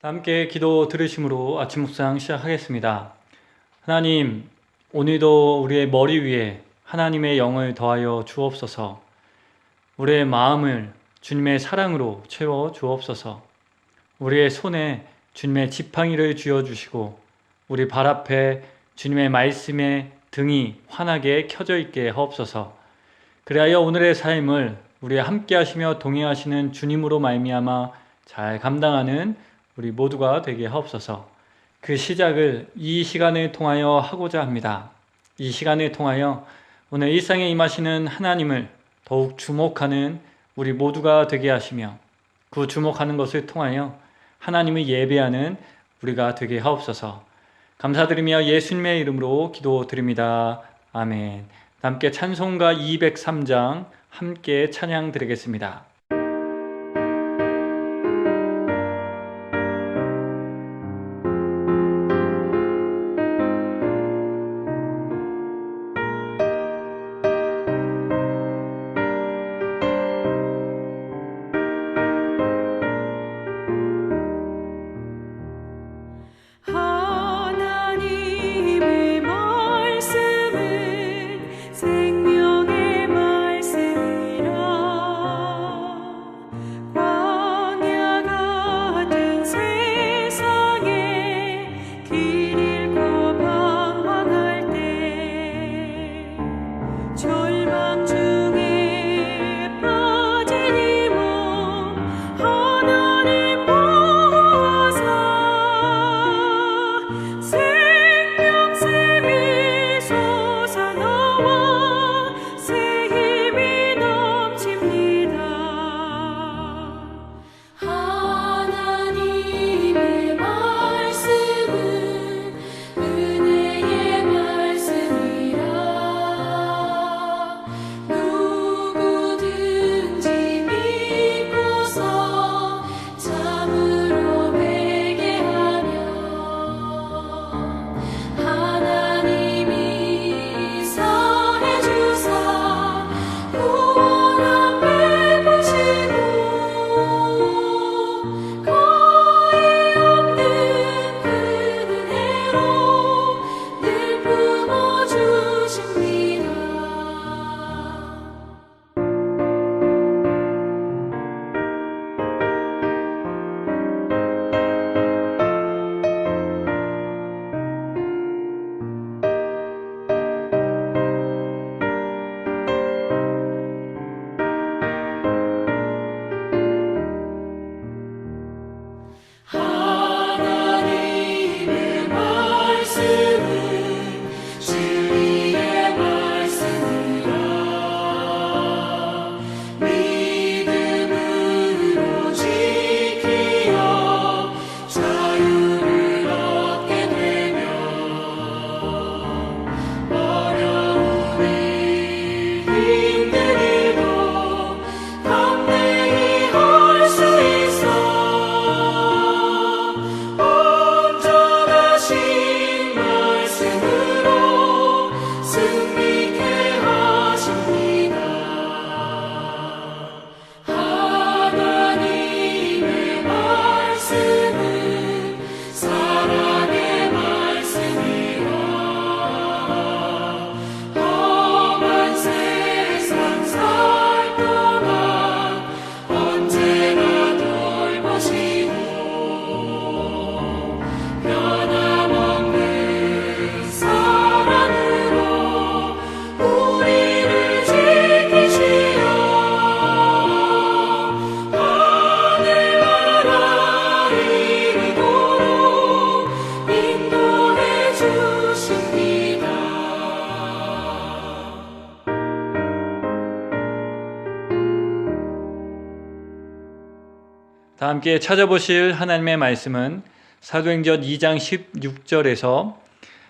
함께 기도 들으심으로 아침 묵상 시작하겠습니다. 하나님, 오늘도 우리의 머리 위에 하나님의 영을 더하여 주옵소서. 우리의 마음을 주님의 사랑으로 채워 주옵소서. 우리의 손에 주님의 지팡이를 쥐어주시고 우리 발 앞에 주님의 말씀의 등이 환하게 켜져 있게 하옵소서. 그리하여 오늘의 삶을 우리 함께 하시며 동행하시는 주님으로 말미암아 잘 감당하는 우리 모두가 되게 하옵소서. 그 시작을 이 시간을 통하여 하고자 합니다. 이 시간을 통하여 오늘 일상에 임하시는 하나님을 더욱 주목하는 우리 모두가 되게 하시며 그 주목하는 것을 통하여 하나님을 예배하는 우리가 되게 하옵소서. 감사드리며 예수님의 이름으로 기도드립니다. 아멘. 함께 찬송가 203장 함께 찬양 드리겠습니다. 다 함께 찾아보실 하나님의 말씀은 사도행전 2장 16절에서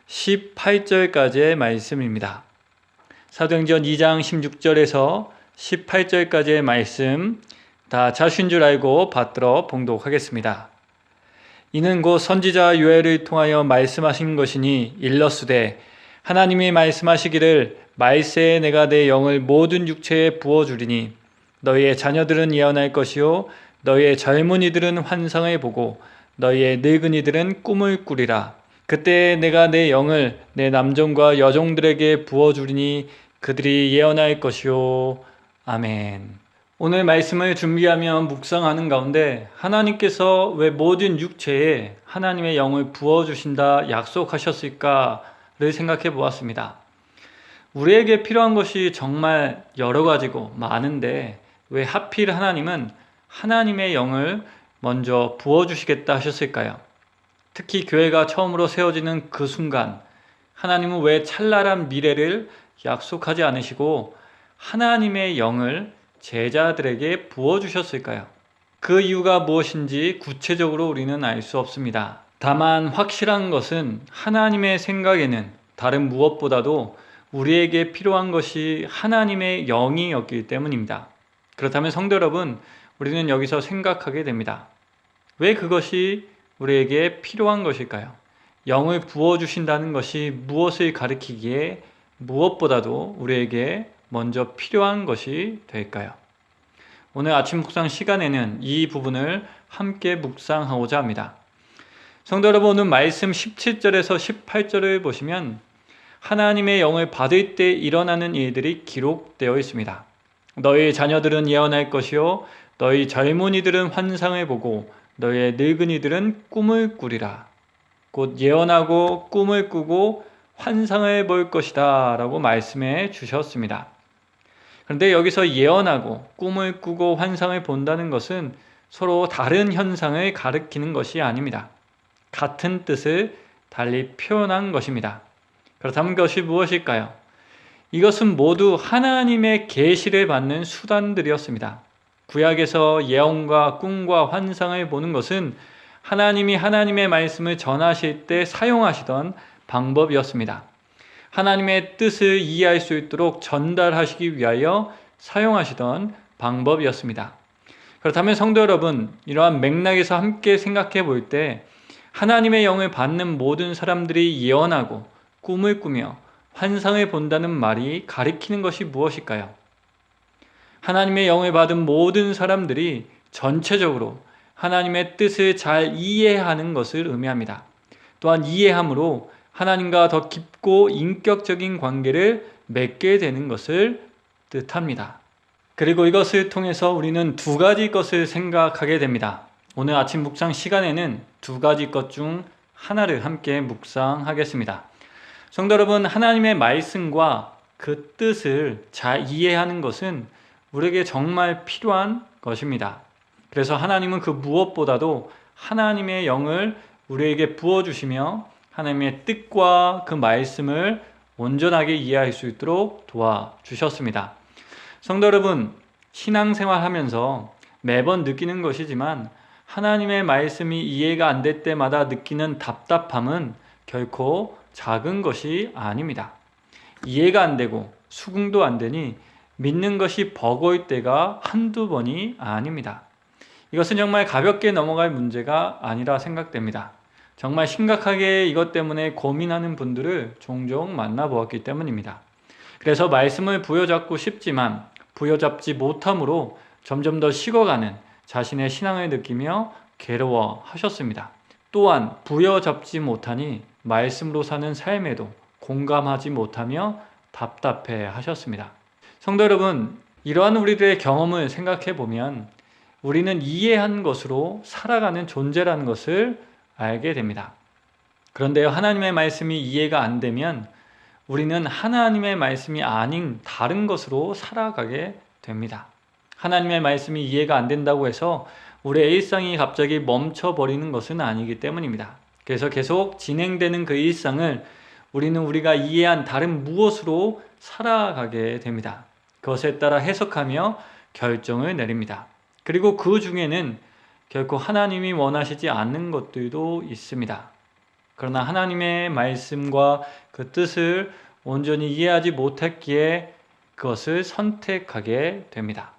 18절까지의 말씀입니다. 사도행전 2장 16절에서 18절까지의 말씀 다 자신 줄 알고 받들어 봉독하겠습니다. 이는 곧 선지자 요엘을 통하여 말씀하신 것이니 일러스되 하나님이 말씀하시기를 말세에 내가 내 영을 모든 육체에 부어주리니 너희의 자녀들은 예언할 것이요 너희의 젊은이들은 환상을 보고 너희의 늙은이들은 꿈을 꾸리라. 그때 내가 내 영을 내 남종과 여종들에게 부어주리니 그들이 예언할 것이요. 아멘. 오늘 말씀을 준비하며 묵상하는 가운데 하나님께서 왜 모든 육체에 하나님의 영을 부어주신다 약속하셨을까를 생각해 보았습니다. 우리에게 필요한 것이 정말 여러 가지고 많은데 왜 하필 하나님은 하나님의 영을 먼저 부어주시겠다 하셨을까요? 특히 교회가 처음으로 세워지는 그 순간 하나님은 왜 찬란한 미래를 약속하지 않으시고 하나님의 영을 제자들에게 부어주셨을까요? 그 이유가 무엇인지 구체적으로 우리는 알 수 없습니다. 다만 확실한 것은 하나님의 생각에는 다른 무엇보다도 우리에게 필요한 것이 하나님의 영이었기 때문입니다. 그렇다면 성도 여러분, 우리는 여기서 생각하게 됩니다. 왜 그것이 우리에게 필요한 것일까요? 영을 부어주신다는 것이 무엇을 가리키기에 무엇보다도 우리에게 먼저 필요한 것이 될까요? 오늘 아침 묵상 시간에는 이 부분을 함께 묵상하고자 합니다. 성도 여러분, 오늘 말씀 17절에서 18절을 보시면 하나님의 영을 받을 때 일어나는 일들이 기록되어 있습니다. 너희 자녀들은 예언할 것이요 너희 젊은이들은 환상을 보고 너희의 늙은이들은 꿈을 꾸리라. 곧 예언하고 꿈을 꾸고 환상을 볼 것이다 라고 말씀해 주셨습니다. 그런데 여기서 예언하고 꿈을 꾸고 환상을 본다는 것은 서로 다른 현상을 가리키는 것이 아닙니다. 같은 뜻을 달리 표현한 것입니다. 그렇다면 그것이 무엇일까요? 이것은 모두 하나님의 계시를 받는 수단들이었습니다. 구약에서 예언과 꿈과 환상을 보는 것은 하나님이 하나님의 말씀을 전하실 때 사용하시던 방법이었습니다. 하나님의 뜻을 이해할 수 있도록 전달하시기 위하여 사용하시던 방법이었습니다. 그렇다면 성도 여러분, 이러한 맥락에서 함께 생각해 볼 때 하나님의 영을 받는 모든 사람들이 예언하고 꿈을 꾸며 환상을 본다는 말이 가리키는 것이 무엇일까요? 하나님의 영을 받은 모든 사람들이 전체적으로 하나님의 뜻을 잘 이해하는 것을 의미합니다. 또한 이해함으로 하나님과 더 깊고 인격적인 관계를 맺게 되는 것을 뜻합니다. 그리고 이것을 통해서 우리는 두 가지 것을 생각하게 됩니다. 오늘 아침 묵상 시간에는 두 가지 것 중 하나를 함께 묵상하겠습니다. 성도 여러분, 하나님의 말씀과 그 뜻을 잘 이해하는 것은 우리에게 정말 필요한 것입니다. 그래서 하나님은 그 무엇보다도 하나님의 영을 우리에게 부어주시며 하나님의 뜻과 그 말씀을 온전하게 이해할 수 있도록 도와주셨습니다. 성도 여러분, 신앙생활 하면서 매번 느끼는 것이지만 하나님의 말씀이 이해가 안 될 때마다 느끼는 답답함은 결코 작은 것이 아닙니다. 이해가 안 되고 수긍도 안 되니 믿는 것이 버거울 때가 한두 번이 아닙니다. 이것은 정말 가볍게 넘어갈 문제가 아니라 생각됩니다. 정말 심각하게 이것 때문에 고민하는 분들을 종종 만나보았기 때문입니다. 그래서 말씀을 부여잡고 싶지만 부여잡지 못함으로 점점 더 식어가는 자신의 신앙을 느끼며 괴로워하셨습니다. 또한 부여잡지 못하니 말씀으로 사는 삶에도 공감하지 못하며 답답해 하셨습니다. 성도 여러분, 이러한 우리들의 경험을 생각해 보면 우리는 이해한 것으로 살아가는 존재라는 것을 알게 됩니다. 그런데요, 하나님의 말씀이 이해가 안 되면 우리는 하나님의 말씀이 아닌 다른 것으로 살아가게 됩니다. 하나님의 말씀이 이해가 안 된다고 해서 우리의 일상이 갑자기 멈춰버리는 것은 아니기 때문입니다. 그래서 계속 진행되는 그 일상을 우리는 우리가 이해한 다른 무엇으로 살아가게 됩니다. 그것에 따라 해석하며 결정을 내립니다. 그리고 그 중에는 결코 하나님이 원하시지 않는 것들도 있습니다. 그러나 하나님의 말씀과 그 뜻을 온전히 이해하지 못했기에 그것을 선택하게 됩니다.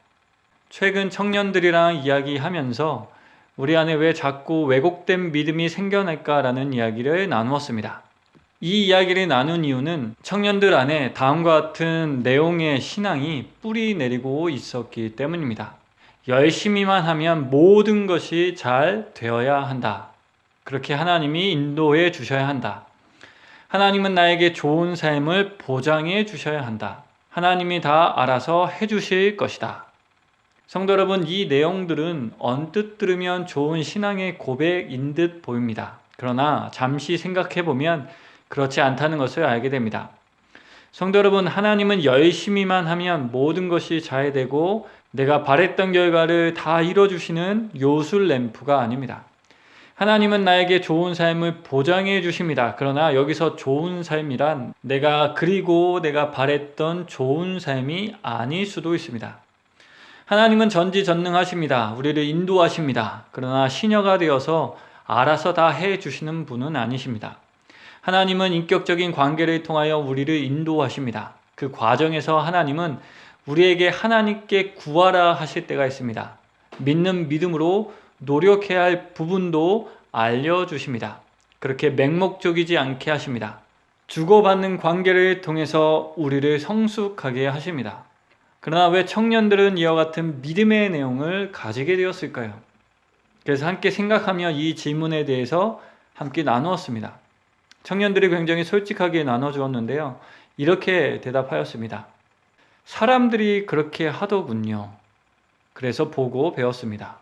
최근 청년들이랑 이야기하면서 우리 안에 왜 자꾸 왜곡된 믿음이 생겨날까라는 이야기를 나누었습니다. 이 이야기를 나눈 이유는 청년들 안에 다음과 같은 내용의 신앙이 뿌리 내리고 있었기 때문입니다. 열심히만 하면 모든 것이 잘 되어야 한다. 그렇게 하나님이 인도해 주셔야 한다. 하나님은 나에게 좋은 삶을 보장해 주셔야 한다. 하나님이 다 알아서 해 주실 것이다. 성도 여러분, 이 내용들은 언뜻 들으면 좋은 신앙의 고백인 듯 보입니다. 그러나 잠시 생각해 보면 그렇지 않다는 것을 알게 됩니다. 성도 여러분, 하나님은 열심히만 하면 모든 것이 잘 되고 내가 바랬던 결과를 다 이뤄주시는 요술 램프가 아닙니다. 하나님은 나에게 좋은 삶을 보장해 주십니다. 그러나 여기서 좋은 삶이란 내가 그리고 내가 바랬던 좋은 삶이 아닐 수도 있습니다. 하나님은 전지전능하십니다. 우리를 인도하십니다. 그러나 시녀가 되어서 알아서 다 해주시는 분은 아니십니다. 하나님은 인격적인 관계를 통하여 우리를 인도하십니다. 그 과정에서 하나님은 우리에게 하나님께 구하라 하실 때가 있습니다. 믿는 믿음으로 노력해야 할 부분도 알려주십니다. 그렇게 맹목적이지 않게 하십니다. 주고받는 관계를 통해서 우리를 성숙하게 하십니다. 그러나 왜 청년들은 이와 같은 믿음의 내용을 가지게 되었을까요? 그래서 함께 생각하며 이 질문에 대해서 함께 나누었습니다. 청년들이 굉장히 솔직하게 나눠주었는데요. 이렇게 대답하였습니다. 사람들이 그렇게 하더군요. 그래서 보고 배웠습니다.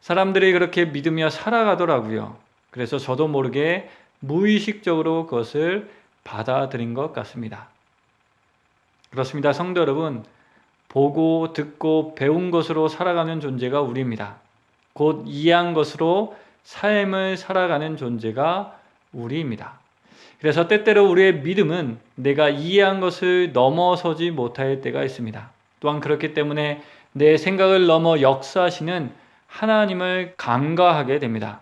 사람들이 그렇게 믿으며 살아가더라고요. 그래서 저도 모르게 무의식적으로 그것을 받아들인 것 같습니다. 그렇습니다. 성도 여러분, 보고 듣고 배운 것으로 살아가는 존재가 우리입니다. 곧 이해한 것으로 삶을 살아가는 존재가 우리입니다. 그래서 때때로 우리의 믿음은 내가 이해한 것을 넘어서지 못할 때가 있습니다. 또한 그렇기 때문에 내 생각을 넘어 역사하시는 하나님을 간과하게 됩니다.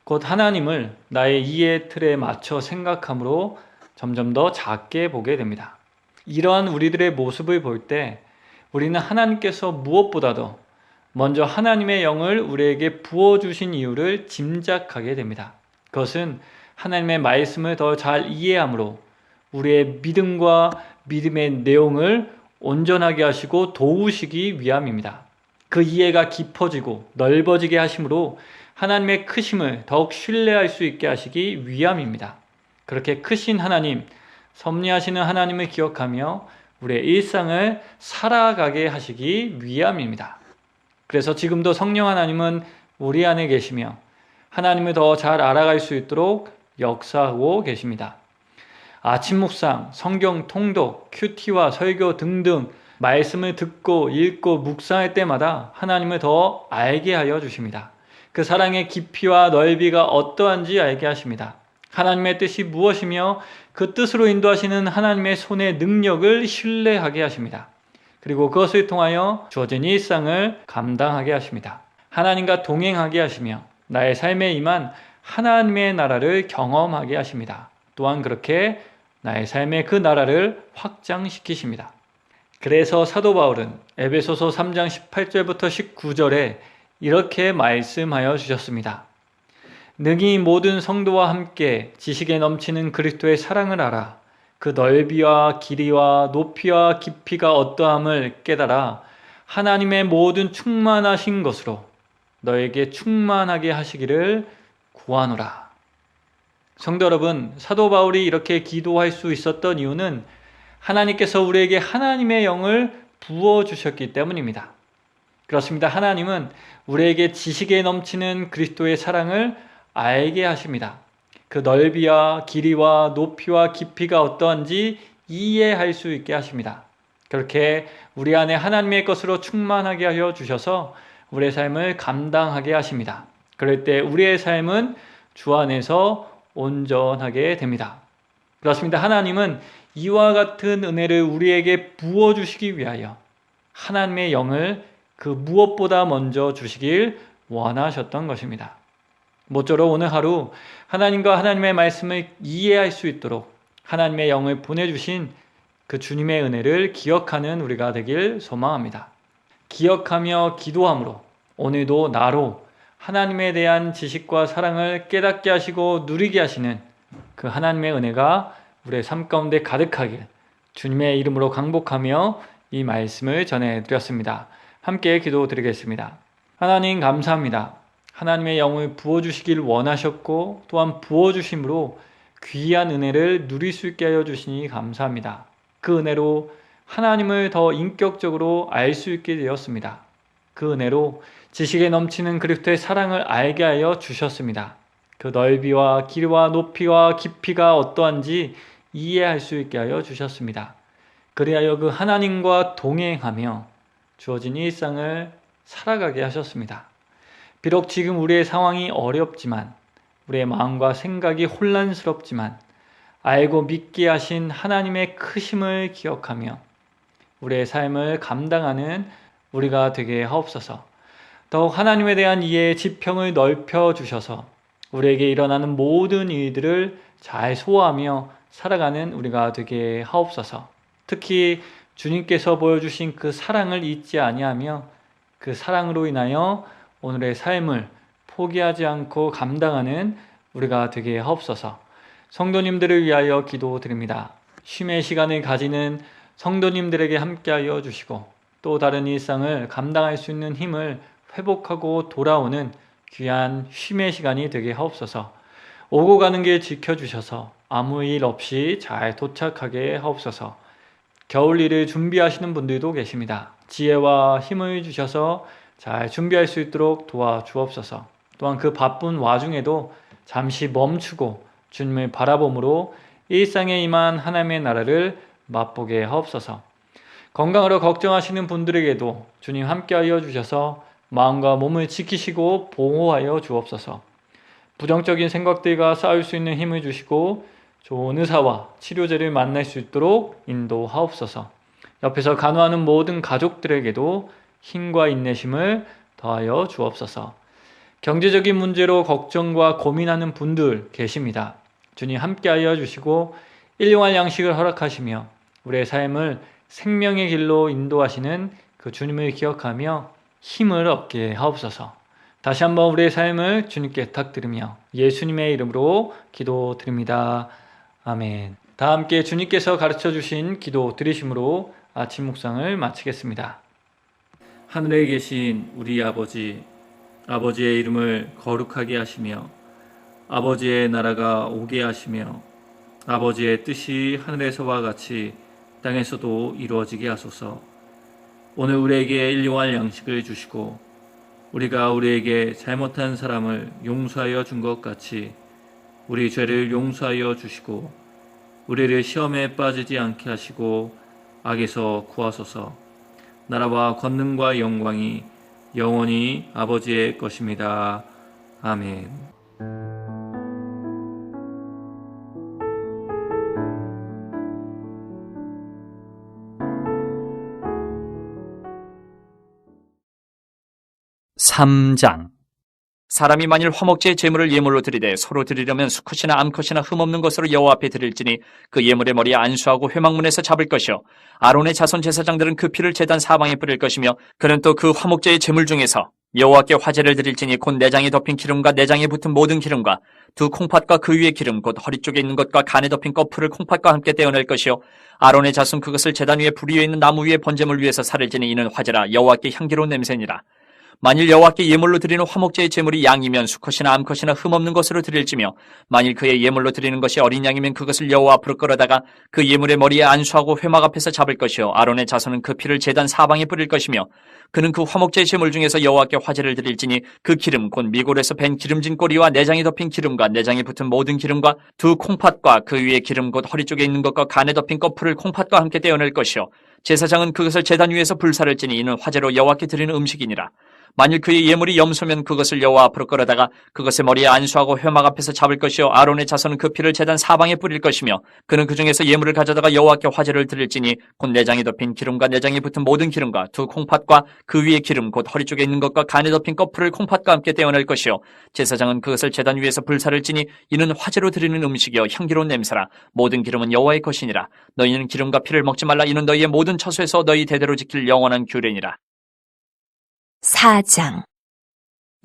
곧 하나님을 나의 이해 틀에 맞춰 생각함으로 점점 더 작게 보게 됩니다. 이러한 우리들의 모습을 볼 때 우리는 하나님께서 무엇보다도 먼저 하나님의 영을 우리에게 부어주신 이유를 짐작하게 됩니다. 그것은 하나님의 말씀을 더 잘 이해함으로 우리의 믿음과 믿음의 내용을 온전하게 하시고 도우시기 위함입니다. 그 이해가 깊어지고 넓어지게 하심으로 하나님의 크심을 더욱 신뢰할 수 있게 하시기 위함입니다. 그렇게 크신 하나님, 섭리하시는 하나님을 기억하며 우리의 일상을 살아가게 하시기 위함입니다. 그래서 지금도 성령 하나님은 우리 안에 계시며 하나님을 더 잘 알아갈 수 있도록 역사하고 계십니다. 아침 묵상, 성경 통독, 큐티와 설교 등등 말씀을 듣고 읽고 묵상할 때마다 하나님을 더 알게 하여 주십니다. 그 사랑의 깊이와 넓이가 어떠한지 알게 하십니다. 하나님의 뜻이 무엇이며 그 뜻으로 인도하시는 하나님의 손의 능력을 신뢰하게 하십니다. 그리고 그것을 통하여 주어진 일상을 감당하게 하십니다. 하나님과 동행하게 하시며 나의 삶에 임한 하나님의 나라를 경험하게 하십니다. 또한 그렇게 나의 삶의 그 나라를 확장시키십니다. 그래서 사도 바울은 에베소서 3장 18절부터 19절에 이렇게 말씀하여 주셨습니다. 능히 모든 성도와 함께 지식에 넘치는 그리스도의 사랑을 알아 그 넓이와 길이와 높이와 깊이가 어떠함을 깨달아 하나님의 모든 충만하신 것으로 너에게 충만하게 하시기를 구하노라. 성도 여러분, 사도 바울이 이렇게 기도할 수 있었던 이유는 하나님께서 우리에게 하나님의 영을 부어주셨기 때문입니다. 그렇습니다. 하나님은 우리에게 지식에 넘치는 그리스도의 사랑을 알게 하십니다. 그 넓이와 길이와 높이와 깊이가 어떠한지 이해할 수 있게 하십니다. 그렇게 우리 안에 하나님의 것으로 충만하게 하여 주셔서 우리의 삶을 감당하게 하십니다. 그럴 때 우리의 삶은 주 안에서 온전하게 됩니다. 그렇습니다. 하나님은 이와 같은 은혜를 우리에게 부어주시기 위하여 하나님의 영을 그 무엇보다 먼저 주시길 원하셨던 것입니다. 모쪼록 오늘 하루 하나님과 하나님의 말씀을 이해할 수 있도록 하나님의 영을 보내주신 그 주님의 은혜를 기억하는 우리가 되길 소망합니다. 기억하며 기도함으로 오늘도 나로 하나님에 대한 지식과 사랑을 깨닫게 하시고 누리게 하시는 그 하나님의 은혜가 우리의 삶 가운데 가득하길 주님의 이름으로 강복하며 이 말씀을 전해드렸습니다. 함께 기도드리겠습니다. 하나님 감사합니다. 하나님의 영을 부어주시길 원하셨고 또한 부어주심으로 귀한 은혜를 누릴 수 있게 하여 주시니 감사합니다. 그 은혜로 하나님을 더 인격적으로 알 수 있게 되었습니다. 그 은혜로 지식에 넘치는 그리스도의 사랑을 알게 하여 주셨습니다. 그 넓이와 길이와 높이와 깊이가 어떠한지 이해할 수 있게 하여 주셨습니다. 그리하여 그 하나님과 동행하며 주어진 일상을 살아가게 하셨습니다. 비록 지금 우리의 상황이 어렵지만, 우리의 마음과 생각이 혼란스럽지만 알고 믿게 하신 하나님의 크심을 기억하며 우리의 삶을 감당하는 우리가 되게 하옵소서. 더욱 하나님에 대한 이해의 지평을 넓혀 주셔서 우리에게 일어나는 모든 일들을 잘 소화하며 살아가는 우리가 되게 하옵소서. 특히 주님께서 보여주신 그 사랑을 잊지 아니하며 그 사랑으로 인하여 오늘의 삶을 포기하지 않고 감당하는 우리가 되게 하옵소서. 성도님들을 위하여 기도드립니다. 쉼의 시간을 가지는 성도님들에게 함께하여 주시고 또 다른 일상을 감당할 수 있는 힘을 회복하고 돌아오는 귀한 쉼의 시간이 되게 하옵소서. 오고 가는 길 지켜주셔서 아무 일 없이 잘 도착하게 하옵소서. 겨울일을 준비하시는 분들도 계십니다. 지혜와 힘을 주셔서 잘 준비할 수 있도록 도와주옵소서. 또한 그 바쁜 와중에도 잠시 멈추고 주님을 바라봄으로 일상에 임한 하나님의 나라를 맛보게 하옵소서. 건강으로 걱정하시는 분들에게도 주님 함께하여 주셔서 마음과 몸을 지키시고 보호하여 주옵소서. 부정적인 생각들과 싸울 수 있는 힘을 주시고 좋은 의사와 치료제를 만날 수 있도록 인도하옵소서. 옆에서 간호하는 모든 가족들에게도 힘과 인내심을 더하여 주옵소서. 경제적인 문제로 걱정과 고민하는 분들 계십니다. 주님 함께하여 주시고 일용할 양식을 허락하시며 우리의 삶을 생명의 길로 인도하시는 그 주님을 기억하며 힘을 얻게 하옵소서. 다시 한번 우리의 삶을 주님께 부탁드리며 예수님의 이름으로 기도드립니다. 아멘. 다 함께 주님께서 가르쳐 주신 기도 드리심으로 아침 묵상을 마치겠습니다. 하늘에 계신 우리 아버지, 아버지의 이름을 거룩하게 하시며 아버지의 나라가 오게 하시며 아버지의 뜻이 하늘에서와 같이 땅에서도 이루어지게 하소서. 오늘 우리에게 일용할 양식을 주시고 우리가 우리에게 잘못한 사람을 용서하여 준 것 같이 우리 죄를 용서하여 주시고 우리를 시험에 빠지지 않게 하시고 악에서 구하소서. 나라와 권능과 영광이 영원히 아버지의 것입니다. 아멘. (3장) 사람이 만일 화목제의 제물을 예물로 드리되 서로 드리려면 수컷이나 암컷이나 흠없는 것으로 여호와 앞에 드릴지니 그 예물의 머리에 안수하고 회막문에서 잡을 것이요 아론의 자손 제사장들은 그 피를 제단 사방에 뿌릴 것이며 그는 또 그 화목제의 제물 중에서 여호와께 화제를 드릴지니 곧 내장에 덮인 기름과 내장에 붙은 모든 기름과 두 콩팥과 그 위의 기름 곧 허리 쪽에 있는 것과 간에 덮인 꺼풀을 콩팥과 함께 떼어낼 것이요 아론의 자손 그것을 제단 위에 불 위에 있는 나무 위에 번제물 위에서 살을지니 이는 화제라 여호와께 향기로운 냄새니라. 만일 여호와께 예물로 드리는 화목제의 제물이 양이면 수컷이나 암컷이나 흠없는 것으로 드릴지며 만일 그의 예물로 드리는 것이 어린 양이면 그것을 여호와 앞으로 끌어다가 그 예물의 머리에 안수하고 회막 앞에서 잡을 것이요 아론의 자손은 그 피를 제단 사방에 뿌릴 것이며 그는 그 화목제의 제물 중에서 여호와께 화제를 드릴지니 그 기름 곧 미골에서 벤 기름진 꼬리와 내장에 덮인 기름과 내장에 붙은 모든 기름과 두 콩팥과 그 위에 기름 곧 허리 쪽에 있는 것과 간에 덮인 꺼풀을 콩팥과 함께 떼어낼 것이요 제사장은 그것을 제단 위에서 불사를 찌니 이는 화제로 여호와께 드리는 음식이니라. 만일 그의 예물이 염소면 그것을 여호와 앞으로 끌어다가 그것의 머리에 안수하고 회막 앞에서 잡을 것이요 아론의 자손은 그 피를 제단 사방에 뿌릴 것이며 그는 그 중에서 예물을 가져다가 여호와께 화제를 드릴지니 곧 내장에 덮인 기름과 내장에 붙은 모든 기름과 두 콩팥과 그 위의 기름 곧 허리 쪽에 있는 것과 간에 덮인 꺼풀을 콩팥과 함께 떼어낼 것이요 제사장은 그것을 제단 위에서 불사를 찌니 이는 화제로 드리는 음식이요 향기로운 냄새라. 모든 기름은 여호와의 것이니라. 너희는 기름과 피를 먹지 말라. 이는 너희의 모든 처소에서 너희 대대로 지킬 영원한 규례니라. 4장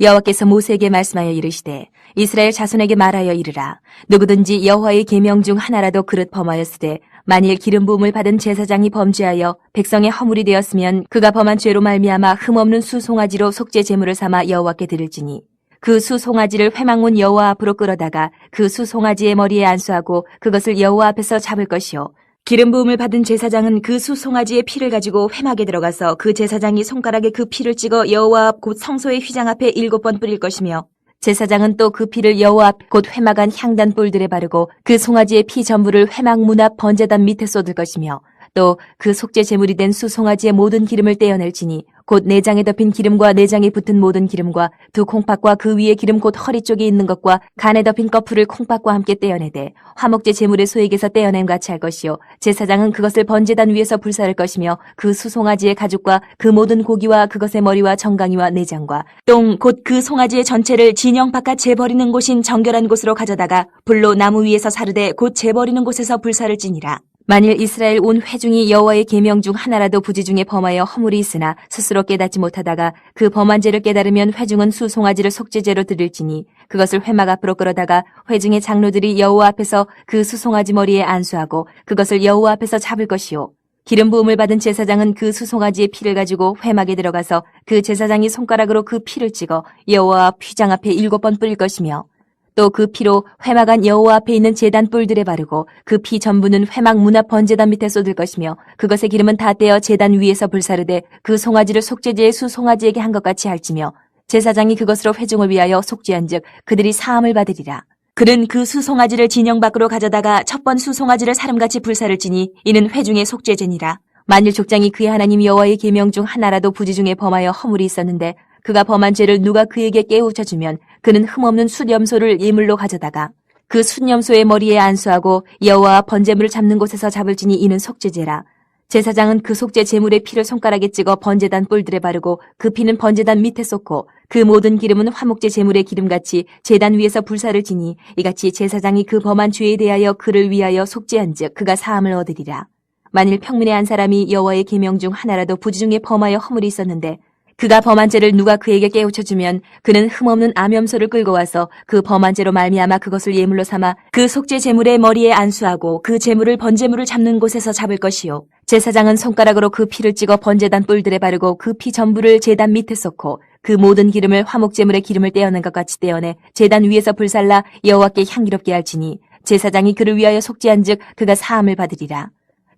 여호와께서 모세에게 말씀하여 이르시되 이스라엘 자손에게 말하여 이르라. 누구든지 여호와의 계명 중 하나라도 그릇 범하였으되 만일 기름 부음을 받은 제사장이 범죄하여 백성의 허물이 되었으면 그가 범한 죄로 말미암아 흠없는 수송아지로 속죄 제물을 삼아 여호와께 드릴지니 그 수송아지를 회막문 여호와 앞으로 끌어다가 그 수송아지의 머리에 안수하고 그것을 여호와 앞에서 잡을 것이요. 기름 부음을 받은 제사장은 그 수송아지의 피를 가지고 회막에 들어가서 그 제사장이 손가락에 그 피를 찍어 여호와 앞 곧 성소의 휘장 앞에 7번 뿌릴 것이며 제사장은 또 그 피를 여호와 앞 곧 회막 안 향단 뿔들에 바르고 그 송아지의 피 전부를 회막 문 앞 번제단 밑에 쏟을 것이며 또 그 속죄 제물이 된 수송아지의 모든 기름을 떼어낼지니 곧 내장에 덮인 기름과 내장에 붙은 모든 기름과 두 콩팥과 그 위에 기름 곧 허리 쪽에 있는 것과 간에 덮인 거풀을 콩팥과 함께 떼어내되 화목제 제물의 소액에서 떼어냄 같이 할 것이요 제사장은 그것을 번제단 위에서 불사를 것이며 그 수송아지의 가죽과 그 모든 고기와 그것의 머리와 정강이와 내장과 똥 곧 그 송아지의 전체를 진영 바깥 재버리는 곳인 정결한 곳으로 가져다가 불로 나무 위에서 사르되 곧 재버리는 곳에서 불사를 지니라. 만일 이스라엘 온 회중이 여호와의 계명 중 하나라도 부지 중에 범하여 허물이 있으나 스스로 깨닫지 못하다가 그 범한 죄를 깨달으면 회중은 수송아지를 속죄제로 드릴지니 그것을 회막 앞으로 끌어다가 회중의 장로들이 여호와 앞에서 그 수송아지 머리에 안수하고 그것을 여호와 앞에서 잡을 것이요. 기름 부음을 받은 제사장은 그 수송아지의 피를 가지고 회막에 들어가서 그 제사장이 손가락으로 그 피를 찍어 여호와 앞 휘장 앞에 7번 뿌릴 것이며 또 그 피로 회막 안 여호와 앞에 있는 제단 뿔들에 바르고 그 피 전부는 회막 문 앞 번제단 밑에 쏟을 것이며 그것의 기름은 다 떼어 제단 위에서 불사르되 그 송아지를 속죄제의 수송아지에게 한 것 같이 할지며 제사장이 그것으로 회중을 위하여 속죄한즉 그들이 사함을 받으리라. 그는 그 수송아지를 진영 밖으로 가져다가 첫 번 수송아지를 사람같이 불사를 지니 이는 회중의 속죄제니라. 만일 족장이 그의 하나님 여호와의 계명 중 하나라도 부지 중에 범하여 허물이 있었는데 그가 범한 죄를 누가 그에게 깨우쳐주면 그는 흠없는 숫염소를 예물로 가져다가 그 숫염소의 머리에 안수하고 여호와 번제물을 잡는 곳에서 잡을지니 이는 속죄제라. 제사장은 그 속죄 제물의 피를 손가락에 찍어 번제단 뿔들에 바르고 그 피는 번제단 밑에 쏟고 그 모든 기름은 화목제 제물의 기름같이 제단 위에서 불사를 지니 이같이 제사장이 그 범한 죄에 대하여 그를 위하여 속죄한즉 그가 사함을 얻으리라. 만일 평민의 한 사람이 여호와의 계명 중 하나라도 부지 중에 범하여 허물이 있었는데 그가 범한 죄를 누가 그에게 깨우쳐주면 그는 흠없는 암염소를 끌고 와서 그 범한 죄로 말미암아 그것을 예물로 삼아 그 속죄 제물의 머리에 안수하고 그 제물을 번제물을 잡는 곳에서 잡을 것이요. 제사장은 손가락으로 그 피를 찍어 번제단 뿔들에 바르고 그 피 전부를 제단 밑에 쏟고 그 모든 기름을 화목제물의 기름을 떼어낸 것 같이 떼어내 제단 위에서 불살라 여호와께 향기롭게 할지니 제사장이 그를 위하여 속죄한즉 그가 사함을 받으리라.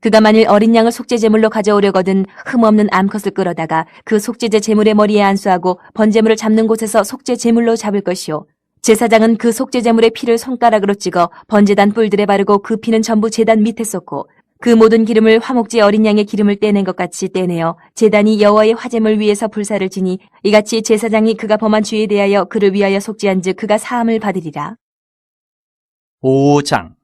그가 만일 어린 양을 속죄제물로 가져오려거든 흠없는 암컷을 끌어다가 그 속죄제 제물의 머리에 안수하고 번제물을 잡는 곳에서 속죄제물로 잡을 것이요. 제사장은 그 속죄제물의 피를 손가락으로 찍어 번제단 뿔들에 바르고 그 피는 전부 제단 밑에 쏟고 그 모든 기름을 화목제 어린 양의 기름을 떼낸 것 같이 떼내어 제단이 여호와의 화제물 위에서 불사를 지니 이같이 제사장이 그가 범한 죄에 대하여 그를 위하여 속죄한즉 그가 사함을 받으리라. 5장.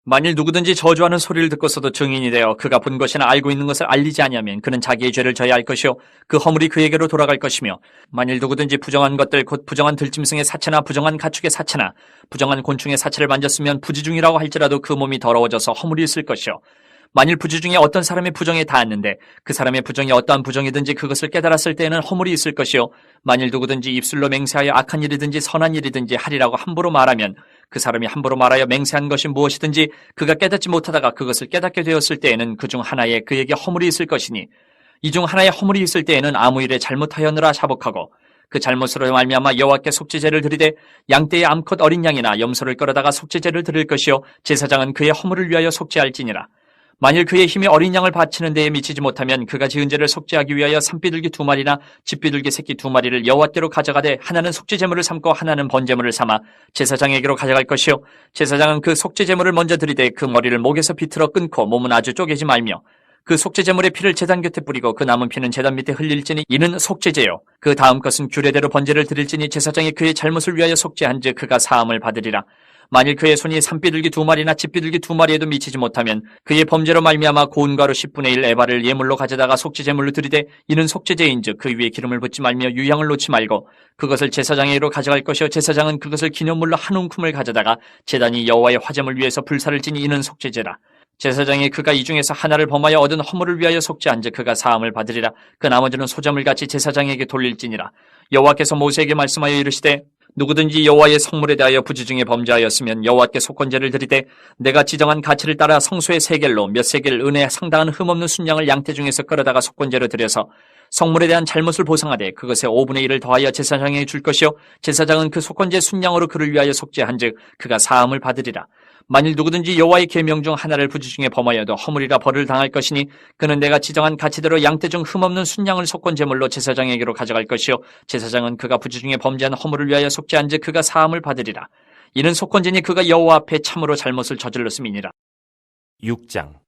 만일 누구든지 저주하는 소리를 듣고서도 증인이 되어 그가 본 것이나 알고 있는 것을 알리지 아니하면 그는 자기의 죄를 져야 할 것이요 그 허물이 그에게로 돌아갈 것이며 만일 누구든지 부정한 것들 곧 부정한 들짐승의 사체나 부정한 가축의 사체나 부정한 곤충의 사체를 만졌으면 부지중이라고 할지라도 그 몸이 더러워져서 허물이 있을 것이요 만일 부지 중에 어떤 사람의 부정에 닿았는데 그 사람의 부정이 어떠한 부정이든지 그것을 깨달았을 때에는 허물이 있을 것이요 만일 누구든지 입술로 맹세하여 악한 일이든지 선한 일이든지 하리라고 함부로 말하면 그 사람이 함부로 말하여 맹세한 것이 무엇이든지 그가 깨닫지 못하다가 그것을 깨닫게 되었을 때에는 그 중 하나에 그에게 허물이 있을 것이니 이 중 하나에 허물이 있을 때에는 아무 일에 잘못하였느라 자복하고 그 잘못으로 말미암아 여호와께 속죄제를 드리되 양떼의 암컷 어린 양이나 염소를 끌어다가 속죄제를 드릴 것이요 제사장은 그의 허물을 위하여 속죄할지니라. 만일 그의 힘이 어린 양을 바치는 데에 미치지 못하면 그가 지은 죄를 속죄하기 위하여 산비둘기 2마리나 집비둘기 새끼 2마리를 여호와께로 가져가되 하나는 속죄제물을 삼고 하나는 번제물을 삼아 제사장에게로 가져갈 것이요 제사장은 그 속죄제물을 먼저 드리되 그 머리를 목에서 비틀어 끊고 몸은 아주 쪼개지 말며 그 속죄제물의 피를 제단 곁에 뿌리고 그 남은 피는 제단 밑에 흘릴지니 이는 속죄제요 그 다음 것은 규례대로 번제를 드릴지니 제사장이 그의 잘못을 위하여 속죄한즉 그가 사함을 받으리라. 만일 그의 손이 산비둘기 2마리나 집비둘기 2마리에도 미치지 못하면 그의 범죄로 말미암아 고운 가루 10분의 1 에바를 예물로 가져다가 속죄제물로 드리되 이는 속죄제인즉 그 위에 기름을 붓지 말며 유향을 놓지 말고 그것을 제사장에게로 가져갈 것이요 제사장은 그것을 기념물로 한 움큼을 가져다가 제단이 여호와의 화제물 위에서 불사를 지니 이는 속죄제라. 제사장이 그가 이 중에서 하나를 범하여 얻은 허물을 위하여 속죄한즉 그가 사함을 받으리라. 그 나머지는 소자물같이 제사장에게 돌릴지니라. 여호와께서 모세에게 말씀하여 이르시되 누구든지 여호와의 성물에 대하여 부지 중에 범죄하였으면 여호와께 속건제를 드리되 내가 지정한 가치를 따라 성소의 세겔로 몇 세겔 은에 상당한 흠없는 순양을 양떼 중에서 끌어다가 속건제로 드려서 성물에 대한 잘못을 보상하되 그것의 5분의 1을 더하여 제사장에게 줄 것이요 제사장은 그 속건제 순양으로 그를 위하여 속죄한즉 그가 사함을 받으리라. 만일 누구든지 여호와의 계명 중 하나를 부지 중에 범하여도 허물이라 벌을 당할 것이니 그는 내가 지정한 가치대로 양떼 중 흠없는 순양을 속건 제물로 제사장에게로 가져갈 것이요 제사장은 그가 부지 중에 범죄한 허물을 위하여 속죄한즉 그가 사함을 받으리라. 이는 속건제니 그가 여호와 앞에 참으로 잘못을 저질렀음이니라. 6장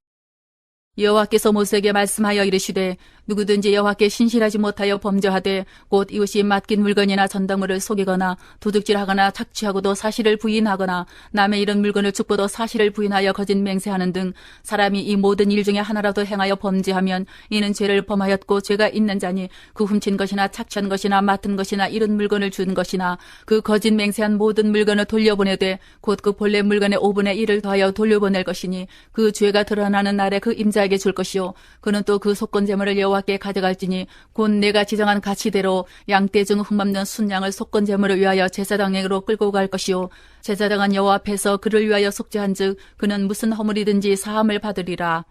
여호와께서 모세에게 말씀하여 이르시되 누구든지 여호와께 신실하지 못하여 범죄하되 곧 이웃이 맡긴 물건이나 전당물을 속이거나 도둑질하거나 착취하고도 사실을 부인하거나 남의 잃은 물건을 죽고도 사실을 부인하여 거짓 맹세하는 등 사람이 이 모든 일 중에 하나라도 행하여 범죄하면 이는 죄를 범하였고 죄가 있는 자니 그 훔친 것이나 착취한 것이나 맡은 것이나 잃은 물건을 준 것이나 그 거짓 맹세한 모든 물건을 돌려보내되 곧 그 본래 물건의 5분의 1을 더하여 돌려보낼 것이니 그 죄가 드러나는 날에 그 임자에게 줄 것이요 그는 또 그 속건 제물을 여호와께 가져갈지니 곧 내가 지정한 가치대로 양떼 중 흠없는 순양을 속건 제물을 위하여 제사장에게로 끌고 갈 것이요 제사장은 여호와 앞에서 그를 위하여 속죄한즉 그는 무슨 허물이든지 사함을 받으리라.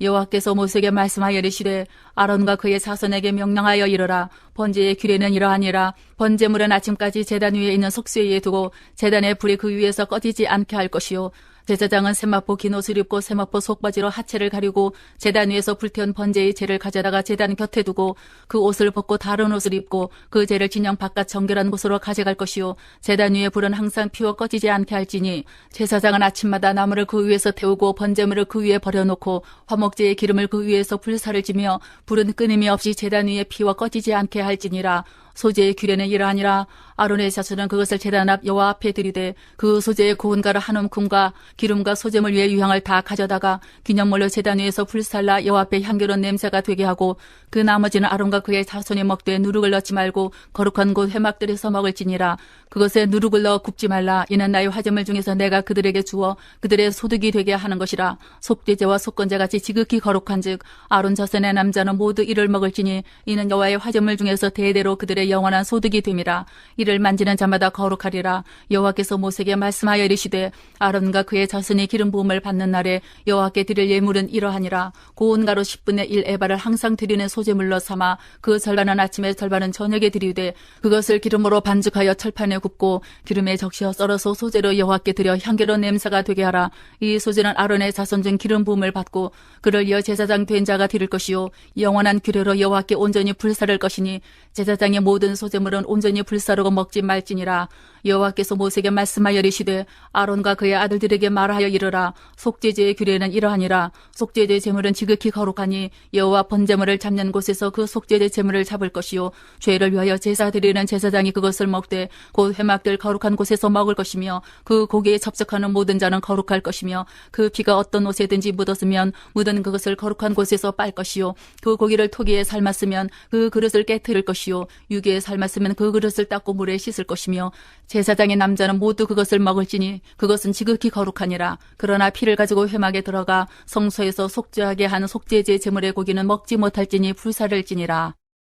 여호와께서 모세에게 말씀하여 이르시되 아론과 그의 자손에게 명령하여 이르라. 번제의 규례는 이러하니라. 번제물은 아침까지 제단 위에 있는 속쇠 위에 두고 제단의 불이 그 위에서 꺼지지 않게 할 것이요 제사장은 세마포 긴 옷을 입고 세마포 속바지로 하체를 가리고 제단 위에서 불태운 번제의 재를 가져다가 제단 곁에 두고 그 옷을 벗고 다른 옷을 입고 그 재를 진영 바깥 정결한 곳으로 가져갈 것이요 제단 위에 불은 항상 피워 꺼지지 않게 할지니 제사장은 아침마다 나무를 그 위에서 태우고 번제물을 그 위에 버려놓고 화목제의 기름을 그 위에서 불사를 지며 불은 끊임이 없이 제단 위에 피워 꺼지지 않게 할지니라. 소재의 규례는 이러하니라. 아론의 자손은 그것을 제단 앞 여호와 앞에 들이되 그 소재의 고운 가루 한 움큼과 기름과 소재물 위에 유향을 다 가져다가 기념물로 제단 위에서 불살라 여호와 앞에 향기로운 냄새가 되게 하고 그 나머지는 아론과 그의 자손이 먹되 누룩을 넣지 말고 거룩한 곳 회막들에서 먹을지니라. 그것에 누룩을 넣어 굽지 말라. 이는 나의 화제물 중에서 내가 그들에게 주어 그들의 소득이 되게 하는 것이라. 속죄제와 속건제같이 지극히 거룩한즉 아론 자손의 남자는 모두 이를 먹을지니 이는 여호와의 화제물 중에서 대대로 그들의 영원한 소득이 됨이라. 이를 만지는 자마다 거룩하리라. 여호와께서 모세에게 말씀하여 이르시되 아론과 그의 자손이 기름 부음을 받는 날에 여호와께 드릴 예물은 이러하니라. 고운 가루 10분의 1 에바를 항상 드리는 소제물로 삼아 그 절반은 아침에 절반은 저녁에 드리되 그것을 기름으로 반죽하여 철판에 굽고 기름에 적셔 썰어서 소제로 여호와께 드려 향기로운 냄새가 되게 하라. 이 소제는 아론의 자손 중 기름 부음을 받고 그를 이어 제사장 된 자가 드릴 것이요 영원한 규례로 여호와께 온전히 불사를 것이니 제사장의 모든 소제물은 온전히 불사르고 먹지 말지니라. 여호와께서 모세에게 말씀하여 이르시되 아론과 그의 아들들에게 말하여 이르라. 속죄제의 규례는 이러하니라. 속죄제 제물은 지극히 거룩하니 여호와 번제물을 잡는 곳에서 그 속죄제 제물을 잡을 것이요 죄를 위하여 제사 드리는 제사장이 그것을 먹되 곧 회막들 거룩한 곳에서 먹을 것이며 그 고기에 접촉하는 모든 자는 거룩할 것이며 그 피가 어떤 옷에든지 묻었으면 묻은 그것을 거룩한 곳에서 빨 것이요 그 고기를 토기에 삶았으면 그 그릇을 깨트릴 것이요 유기에 삶았으면 그 그릇을 닦고 물에 씻을 것이며 제사장의 남자는 모두 그것을 먹을지니 그것은 지극히 거룩하니라. 그러나 피를 가지고 회막에 들어가 성소에서 속죄하게 한 속죄제 제물의 고기는 먹지 못할지니 불사를지니라.